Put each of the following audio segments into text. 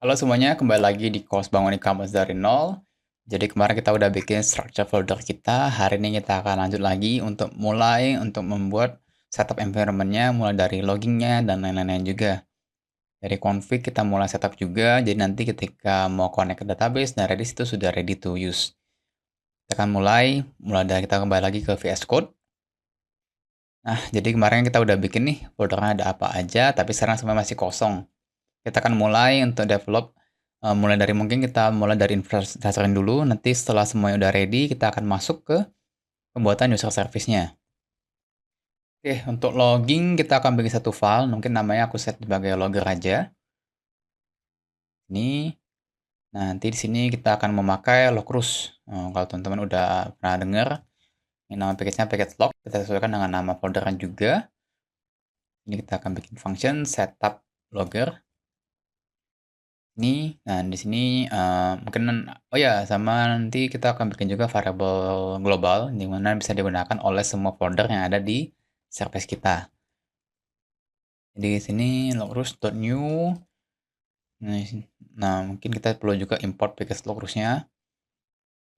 Halo semuanya, kembali lagi di Kos Bangun E-commerce dari nol. Jadi kemarin kita udah bikin structure folder kita. Hari ini kita akan lanjut lagi untuk membuat setup environment-nya, mulai dari logging-nya dan lain-lainnya juga. Dari config kita mulai setup juga, jadi nanti ketika mau connect ke database dan Redis itu sudah ready to use. Kita akan mulai dari kita kembali lagi ke VS Code. Nah, jadi kemarin kita udah bikin nih foldernya ada apa aja, tapi sekarang semua masih kosong. Kita akan mulai untuk develop, mungkin kita mulai dari infrastrukturin dulu, nanti setelah semuanya udah ready, kita akan masuk ke pembuatan user service-nya. Oke, untuk logging kita akan bikin satu file, mungkin namanya aku set sebagai logger aja. Ini, nah nanti di sini kita akan memakai logrus. Kalau teman-teman udah pernah dengar, ini nama package-nya package log, kita sesuaikan dengan nama foldernya juga. Ini kita akan bikin function setup logger. Ini, nah di sini mungkin oh ya sama nanti kita akan bikin juga variable global di mana bisa digunakan oleh semua folder yang ada di service kita. Jadi di sini logrus.new. Nah, mungkin kita perlu juga import package logrusnya.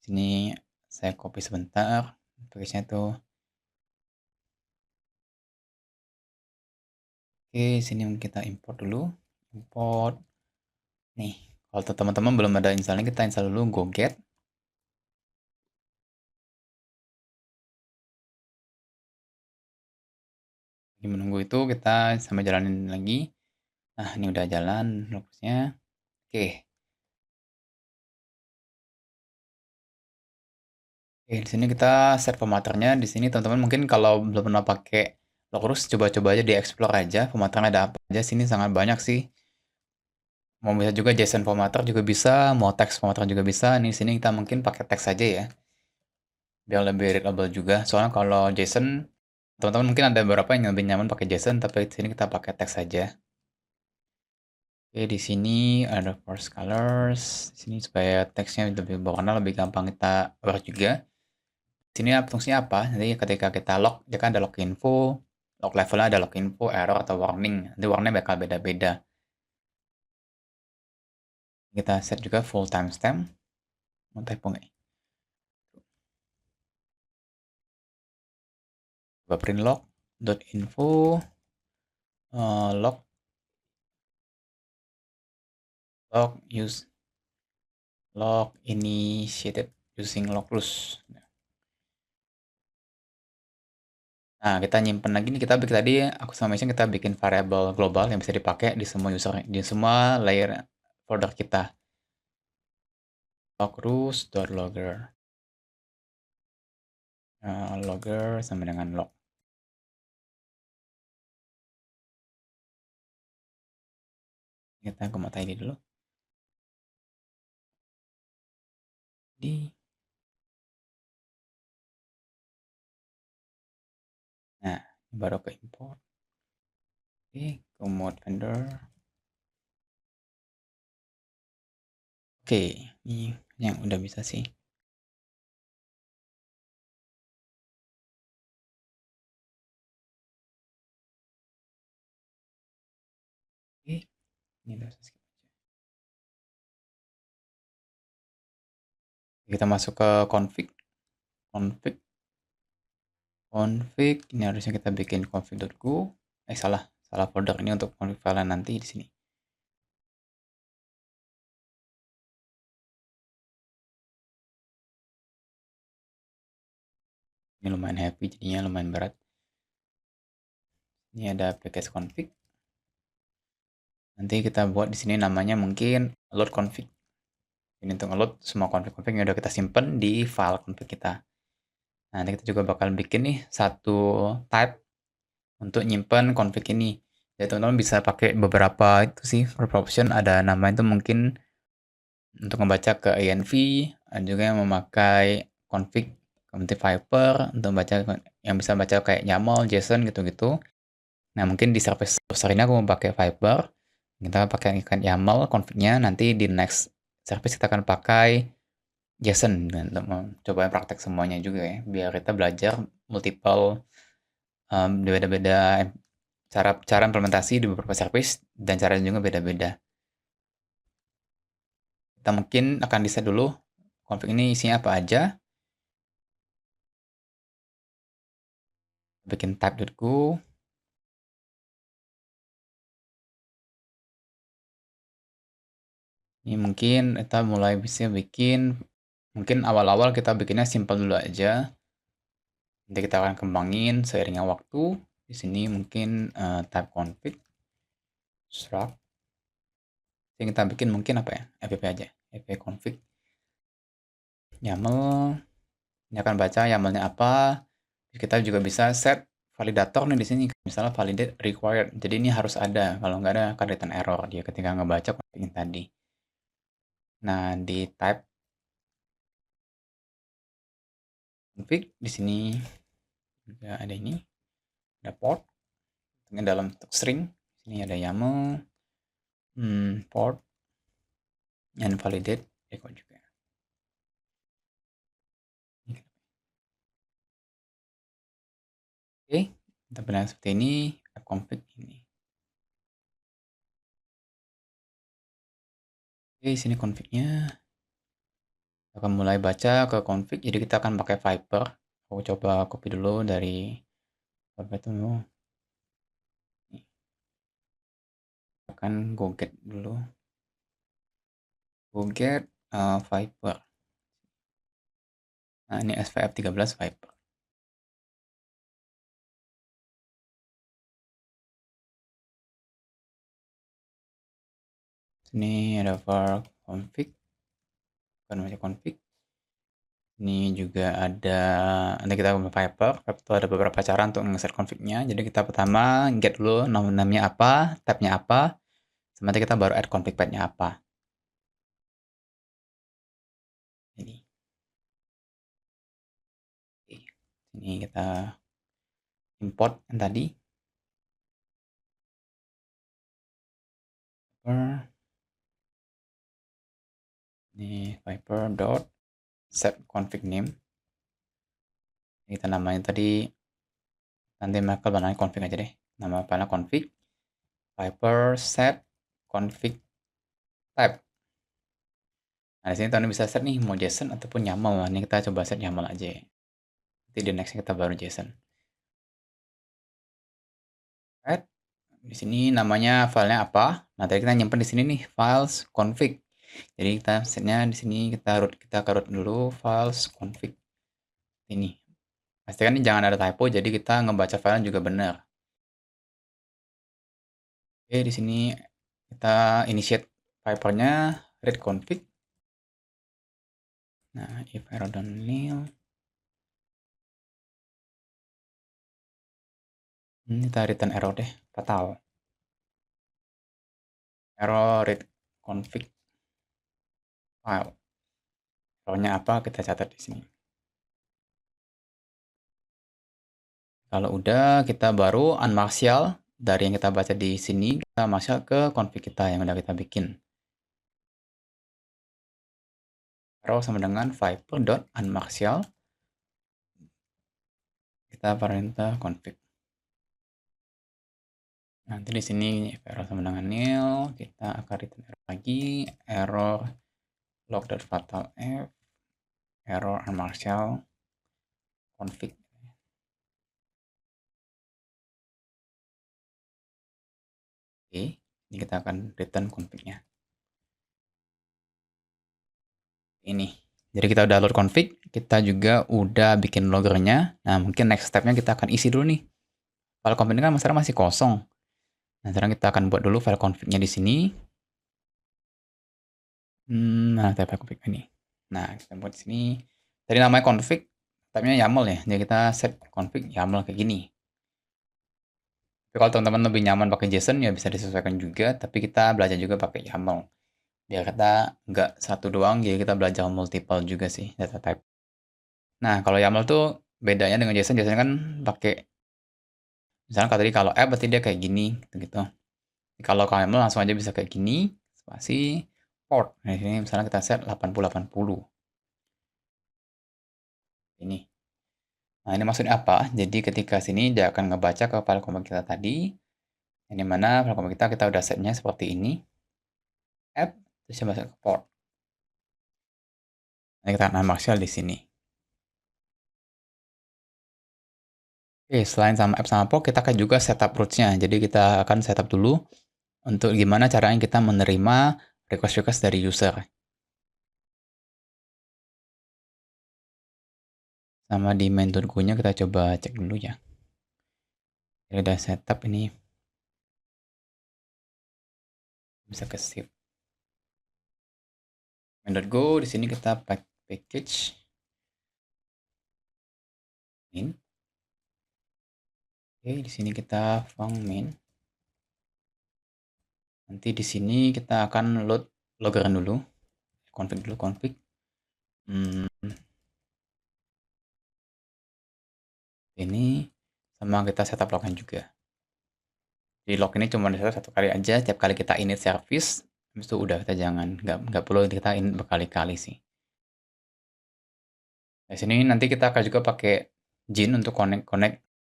Sini saya copy sebentar package-nya itu. Oke, sini kita import dulu. Import. Nih, kalau teman-teman belum ada installnya, kita install dulu GoGet. Di menunggu itu kita sambil jalanin lagi. Nah, ini udah jalan logusnya. Oke. Oke, di sini kita set formatternya. Di sini teman-teman mungkin kalau belum pernah pakai Logrus, coba-coba aja di explore aja. Formatternya ada apa aja. Sini sangat banyak sih. Mau bisa juga JSON formatter juga bisa, mau teks formatter juga bisa. Ini di sini kita mungkin pakai teks aja ya, biar lebih readable juga. Soalnya kalau JSON, teman-teman mungkin ada beberapa yang lebih nyaman pakai JSON, tapi di sini kita pakai teks aja. Oke, di sini ada force colors. Di sini supaya teksnya lebih berwarna, lebih gampang kita ubah juga. Sini fungsinya apa? Nanti ketika kita log, dia kan ada log info, log levelnya ada log info, error atau warning. Nanti warningnya bakal beda-beda. Kita set juga full timestamp. Mau typo nggak? Coba print log .info log use log initiated using lockless. Nah, kita nyimpen lagi nih, kita bikin tadi aku sama Mason kita bikin variable global yang bisa dipakai di semua user, di semua layer folder kita. Logrus.logger. Logger sama dengan log. Kita mau tidy dulu. Nah, baru ke import. Oke, ke mode vendor. Oke, ini yang udah bisa sih. Oke, ini udah bisa skip aja. Kita masuk ke config. Config, ini harusnya kita bikin config.go. Salah folder, ini untuk config file nanti di sini. Ini lumayan heavy, jadinya lumayan berat. Ini ada package config. Nanti kita buat di sini namanya mungkin load config. Ini untuk load semua config-config yang udah kita simpen di file config kita. Nah, nanti kita juga bakal bikin nih satu type untuk nyimpen config ini. Jadi teman-teman bisa pakai beberapa itu sih, beberapa option. Ada nama itu mungkin untuk membaca ke env, ada juga yang memakai config seperti Viper untuk baca yang bisa baca kayak YAML, JSON gitu-gitu. Nah, mungkin di service browser ini aku mau pakai Viper. Kita pakai ikan YAML config-nya, nanti di next service kita akan pakai JSON untuk mencoba praktek semuanya juga ya, biar kita belajar multiple beda-beda cara implementasi di beberapa service dan caranya juga beda-beda. Kita mungkin akan di-set dulu config ini isinya apa aja. Bikin type.go. Ini mungkin kita mulai bisa bikin, mungkin awal-awal kita bikinnya simple dulu aja. Nanti kita akan kembangin seiringnya waktu. Di sini mungkin type config struct. Yang kita bikin mungkin apa ya? App aja. App config YAML. Ini akan baca YAML-nya apa. Kita juga bisa set validator nih di sini. Misalnya validate required. Jadi ini harus ada. Kalau nggak ada akan return error dia ketika ngebaca config tadi. Nah, di type config di sini juga ada ini. Ada port. Ini dalam string. Sini ada YAML. Port. And validate record juga. Oke, tampilan seperti ini, app config ini. Oke, sini config-nya. Akan mulai baca ke config, jadi kita akan pakai Viper. Aku coba copy dulu dari apa itu? Akan go get dulu. Go get Viper. Nah, ini SVF 13 Viper. Sini ada var config. Bukan masih config. Ini juga ada, nanti kita Viper itu ada beberapa cara untuk nge-set config-nya. Jadi kita pertama get dulu namanya apa, tab-nya apa, nanti kita baru add config path-nya apa. Ini. Oke. Ini kita import yang tadi. Ini Viper dot set config name. Kita namanya tadi, nanti mereka banain config aja deh. Nama file config Viper set config type. Nah, di sini teman bisa set nih mau JSON ataupun YAML. Ini kita coba set YAML aja. Nanti di next kita baru JSON. Add. Di sini namanya filenya apa? Nah, tadi kita nyimpen di sini nih files config. Jadi kita setnya di sini kita root dulu files config ini. Pastikan ini jangan ada typo, jadi kita ngebaca filenya juga benar. Oke, di sini kita initiate Viper-nya read config. Nah, if error don't nil. Ini kita return error deh, fatal. Error read config file. Errornya apa kita catat di sini. Kalau udah, kita baru unmarshal dari yang kita baca di sini, kita marshal ke config kita yang udah kita bikin. Arrow sama dengan viper.unmarshal. Kita perintah config. Nanti di sini error sama dengan nil, kita akan return error lagi, error log.fatal f, error unmarshal config. Oke, ini kita akan return config-nya. Ini. Jadi kita udah load config, kita juga udah bikin loggernya. Nah, mungkin next step-nya kita akan isi dulu nih. File config ini kan masalah masih kosong. Nah, sekarang kita akan buat dulu file config-nya di sini. Nah, file config ini. Nah, kita buat di sini. Tadi namanya config, tab-nya YAML ya. Jadi kita set config YAML kayak gini. Tapi kalau teman-teman lebih nyaman pakai JSON ya bisa disesuaikan juga, tapi kita belajar juga pakai YAML. Biar kita nggak satu doang, jadi kita belajar multiple juga sih data type. Nah, kalau YAML tuh bedanya dengan JSON, JSON kan pakai, misalnya tadi kalau app berarti dia kayak gini, gitu. Kalau YAML langsung aja bisa kayak gini, spasi, port. Nah, ini misalnya kita set 8080. Ini. Nah, ini maksudnya apa? Jadi ketika sini dia akan ngebaca ke file config kita tadi, ini mana file config kita udah setnya seperti ini, app, terus coba set ke port. Nanti kita nambah shell di sini. Oke, selain sama app sama Poke, kita akan juga setup roots-nya. Jadi kita akan setup dulu untuk gimana caranya kita menerima request-request dari user. Sama di main.go-nya kita coba cek dulu ya. Ini udah setup ini. Bisa ke save. Main.go, di sini kita package main. Oke, di sini kita func main. Nanti di sini kita akan load loggeran dulu. Config dulu, config. Ini sama kita setup login juga. Di log ini cuma di satu kali aja, tiap kali kita init service, habis itu udah, kita nggak perlu kita init berkali-kali sih. Di sini nanti kita akan juga pakai Gin untuk connect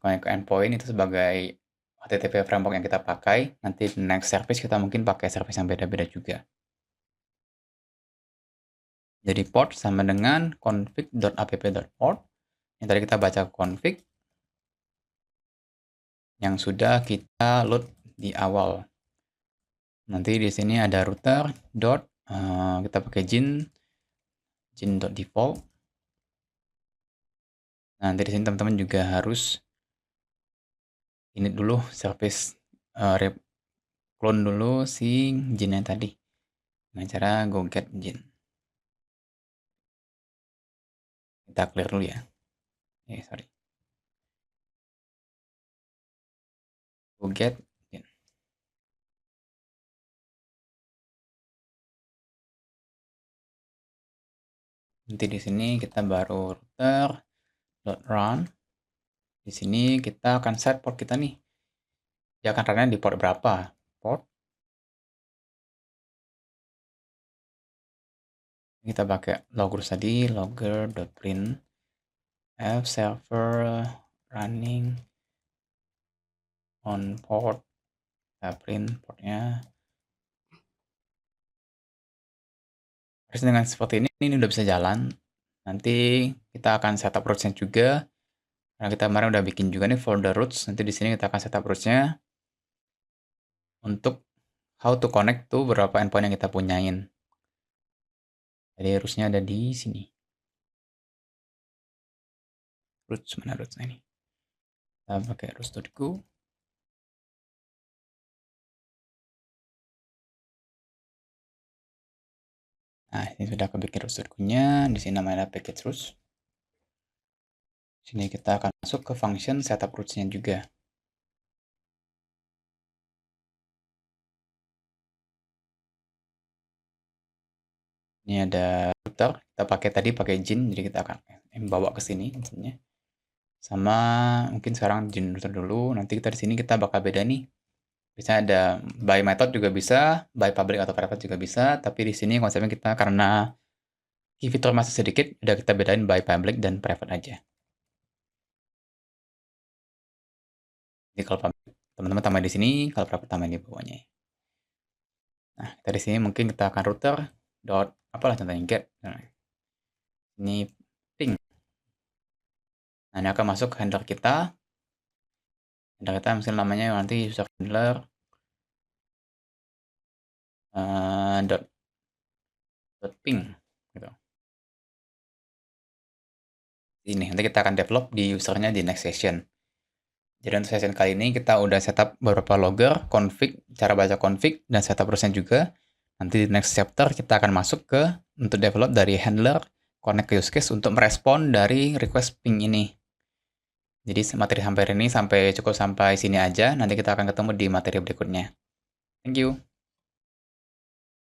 ke endpoint, itu sebagai HTTP framework yang kita pakai. Nanti next service kita mungkin pakai service yang beda-beda juga. Jadi port sama dengan config.app.port. Yang tadi kita baca config yang sudah kita load di awal. Nanti di sini ada router kita pakai gin.default. Nanti di sini teman-teman juga harus init dulu service clone dulu si gin-nya tadi dengan cara go get gin. Kita clear dulu ya. Sorry. Go get gin. Nanti di sini kita baru router.run. Di sini kita akan set port kita nih. Dia akan run di port berapa? Port. Kita pakai logger tadi, logger.print f server running on port. Kita print portnya. Harus dengan seperti ini udah bisa jalan. Nanti kita akan setup roots-nya juga. Karena kita kemarin udah bikin juga nih folder roots. Nanti di sini kita akan setup roots-nya untuk how to connect tuh beberapa endpoint yang kita punyain. Jadi roots-nya ada di sini. Roots, mana roots-nya ini? Kita pakai roots.go. Nah, ini sudah kebikin roots.go-nya. Di sini namanya package roots. Sini kita akan masuk ke function setup roots-nya juga. Ini ada router, kita pakai gin, jadi kita akan bawa ke sini intinya. Sama mungkin sekarang gin router dulu, nanti kita di sini kita bakal beda nih. Bisa ada by method juga bisa, by public atau private juga bisa, tapi di sini konsepnya kita karena key fitur masih sedikit, udah kita bedain by public dan private aja. Jadi kalau public teman-teman tambah di sini, kalau private tambah di bawahnya. Nah, kita di sini mungkin kita akan router dot apalah contohnya get. Nah, ini ping. Nah, ini akan masuk ke handler kita. Handler kita misalnya namanya nanti user handler .ping gitu. Ini nanti kita akan develop di usernya di next session. Jadi untuk session kali ini kita udah setup beberapa logger, config, cara baca config, dan setup roots-nya juga. Nanti di next chapter kita akan masuk ke untuk develop dari handler, connect ke use case untuk merespon dari request ping ini. Jadi materi sampai ini cukup sampai sini aja. Nanti kita akan ketemu di materi berikutnya. Thank you.